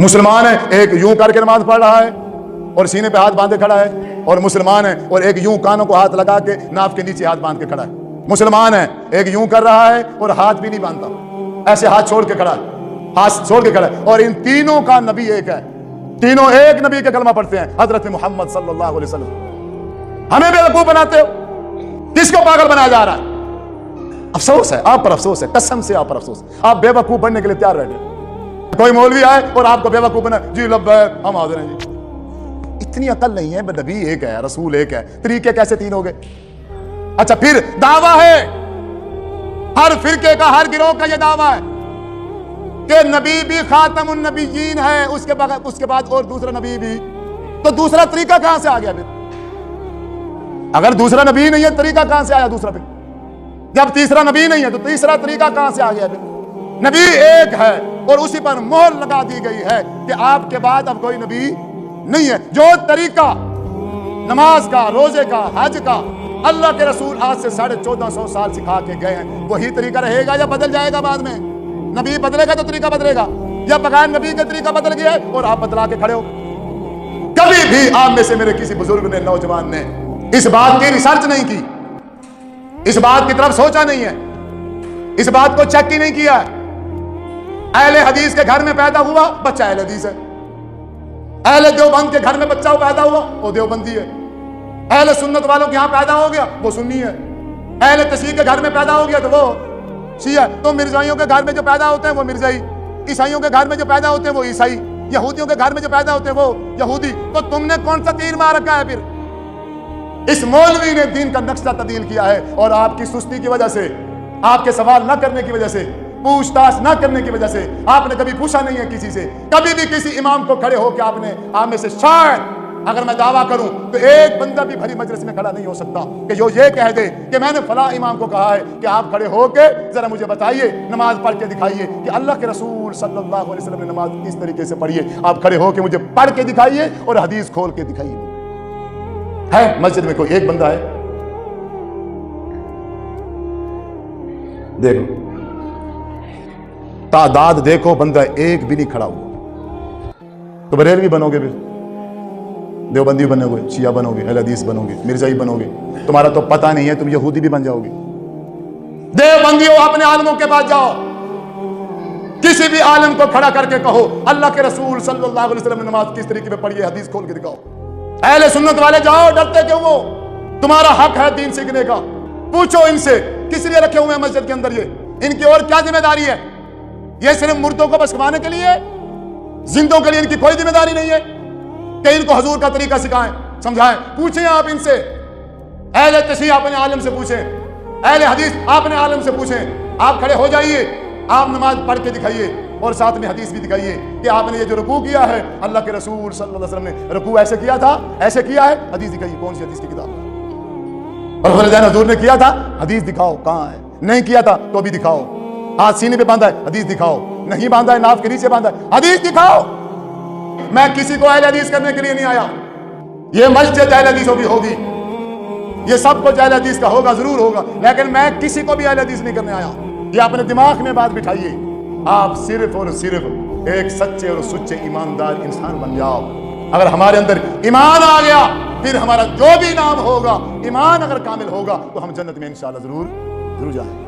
مسلمان ہے ایک یوں کر کے نماز پڑھ رہا ہے اور سینے پہ ہاتھ باندھے کھڑا ہے، اور مسلمان ہے اور ایک یوں کانوں کو ہاتھ لگا کے ناف کے نیچے ہاتھ باندھ کے کھڑا ہے۔ مسلمان ہے ایک یوں کر رہا ہے اور ہاتھ بھی نہیں باندھتا، ایسے ہاتھ چھوڑ کے کھڑا ہے، ہاتھ چھوڑ کے کھڑا ہے، اور ان تینوں کا نبی ایک ہے، تینوں ایک نبی کا کلمہ پڑھتے ہیں، حضرت محمد صلی اللہ علیہ وسلم۔ ہمیں بیوقوف بناتے ہو، کس کو پاگل بنایا جا رہا ہے؟ افسوس ہے آپ پر، افسوس ہے، قسم سے آپ پر افسوس۔ آپ بے وقوف بننے کے لیے تیار رہتے، کوئی مولوی آئے اور آپ کو بے وقوف بنا، جی لبیک ہم حاضر ہیں جی۔ اتنی عقل نہیں ہے، نبی ایک ہے، رسول ایک ہے، طریقے کیسے تین ہو گئے؟ اچھا پھر دعویٰ ہے، ہر فرقے کا، ہر گروہ کا یہ دعویٰ ہے کہ نبی بھی خاتم النبیین ہے، اس کے بعد اور دوسرا نبی بھی، تو دوسرا طریقہ کہاں سے آ گیا پھر؟ اگر دوسرا نبی نہیں ہے طریقہ کہاں سے آیا دوسرا؟ پھر جب تیسرا نبی نہیں ہے تو تیسرا طریقہ کہاں سے آ گیا پھر؟ نبی ایک ہے اور اسی پر مہر لگا دی گئی ہے کہ آپ کے بعد اب کوئی نبی نہیں ہے۔ جو طریقہ نماز کا، روزے کا، حج کا اللہ کے رسول آج سے 1450 سال سکھا کے گئے ہیں، وہی طریقہ رہے گا یا بدل جائے گا بعد میں؟ نبی بدلے گا تو طریقہ بدلے گا، یا بغیر نبی کا طریقہ بدل گیا ہے اور آپ بدلا کے کھڑے ہو؟ کبھی بھی آپ میں سے میرے کسی بزرگ نے، نوجوان نے اس بات کی ریسرچ نہیں کی، اس بات کی طرف سوچا نہیں ہے، اس بات کو چیک ہی نہیں کیا ہے۔ اہل حدیث کے گھر میں پیدا ہوا بچہ اہل حدیث ہے، اہل دیوبند کے گھر میں بچہ پیدا ہوا وہ دیوبندی ہے، اہل سنت والوں کے ہاں پیدا ہو گیا وہ سنی ہے، اہل تشیع کے گھر میں پیدا ہو گیا تو وہ شیعہ۔ تو مرزائیوں کے گھر میں جو پیدا ہوتے ہیں وہ مرزائی، عیسائیوں کے گھر میں جو پیدا ہوتے ہیں وہ عیسائی، یہودیوں کے گھر میں جو پیدا ہوتے ہیں وہ یہودی۔ تو تم نے کون سا تیر مار رکھا ہے پھر؟ اس مولوی نے دین کا نقشہ تبدیل کیا ہے، اور آپ کی سستی کی وجہ سے، آپ کے سوال نہ کرنے کی وجہ سے، پوچھ تاچھ نہ کرنے کی وجہ سے، آپ نے کبھی پوچھا نہیں ہے کسی سے، کبھی بھی کسی امام کو کھڑے ہو کے آپ میں سے شاید اگر میں دعویٰ کروں تو ایک بندہ بھی بھری مجلس میں کھڑا نہیں ہو سکتا کہ جو یہ کہہ دے کہ میں نے فلاں امام کو کہا ہے کہ آپ کھڑے ہو کے ذرا مجھے بتائیے، نماز پڑھ کے دکھائیے کہ اللہ کے رسول صلی اللہ علیہ وسلم نے نماز کس طریقے سے پڑھی ہے، آپ کھڑے ہو کے مجھے پڑھ کے دکھائیے اور حدیث کھول کے دکھائیے۔ ہے مسجد میں کوئی ایک بندہ ہے؟ دیکھو تعداد دیکھو، بندہ ایک بھی نہیں کھڑا ہوا۔ تو بریلوی بنو گے، پھر دیوبندی بنو گے، شیعہ بنو گے، اہل حدیث بنو گے، مرزائی بنو گے، تمہارا تو پتہ نہیں ہے، تم یہودی بھی بن جاؤ گے۔ دیوبندیوں اپنے عالموں کے پاس جاؤ، کسی بھی عالم کو کھڑا کر کے کہو اللہ کے رسول صلی اللہ علیہ وسلم نے نماز کس طریقے پہ پڑھی ہے، حدیث کھول کے دکھاؤ۔ اہل سنت والے جاؤ، ڈرتے کیوں ہو؟ تمہارا حق ہے دین سیکھنے کا، پوچھو ان سے کس لیے رکھے ہوئے ہیں مسجد کے اندر، یہ ان کی اور کیا ذمہ داری ہے؟ یہ صرف مردوں کو بس کھوانے کے لیے، زندوں کے لیے ان کی کوئی ذمہ داری نہیں ہے کہ ان کو حضور کا طریقہ سکھائیں، سمجھائیں؟ پوچھیں آپ ان سے، اہل تشیع اپنے عالم سے پوچھیں، اہل حدیث اپنے عالم سے پوچھیں۔ آپ کھڑے ہو جائیے، آپ نماز پڑھ کے دکھائیے اور ساتھ میں حدیث بھی دکھائیے کہ آپ نے یہ جو رکوع کیا ہے اللہ کے رسول صلی اللہ علیہ وسلم نے رکوع ایسے کیا تھا، ایسے کیا ہے، حدیث دکھائیے، کون سی حدیث کی کتاب؟ اور والدین حضور نے کیا تھا، حدیث دکھاؤ، کہاں ہے؟ نہیں کیا تھا تو بھی دکھاؤ۔ ہاتھ سینے پہ باندھا ہے، حدیث دکھاؤ۔ نہیں باندھا ہے، ناف کے نیچے باندھا ہے، حدیث دکھاؤ۔ میں کسی کو اہل حدیث کرنے کے لیے نہیں آیا، یہ مسجد اہل حدیثوں کی ہوگی، یہ سب کچھ اہل حدیث کا ہوگا، ضرور ہوگا، لیکن میں کسی کو بھی اہل حدیث نہیں کرنے آیا۔ یہ اپنے دماغ میں بات بٹھائیے، آپ صرف اور صرف ایک سچے اور سچے ایماندار انسان بن جاؤ۔ اگر ہمارے اندر ایمان آ گیا، پھر ہمارا جو بھی نام ہوگا، ایمان اگر کامل ہوگا تو ہم جنت میں انشاءاللہ ضرور جائیں۔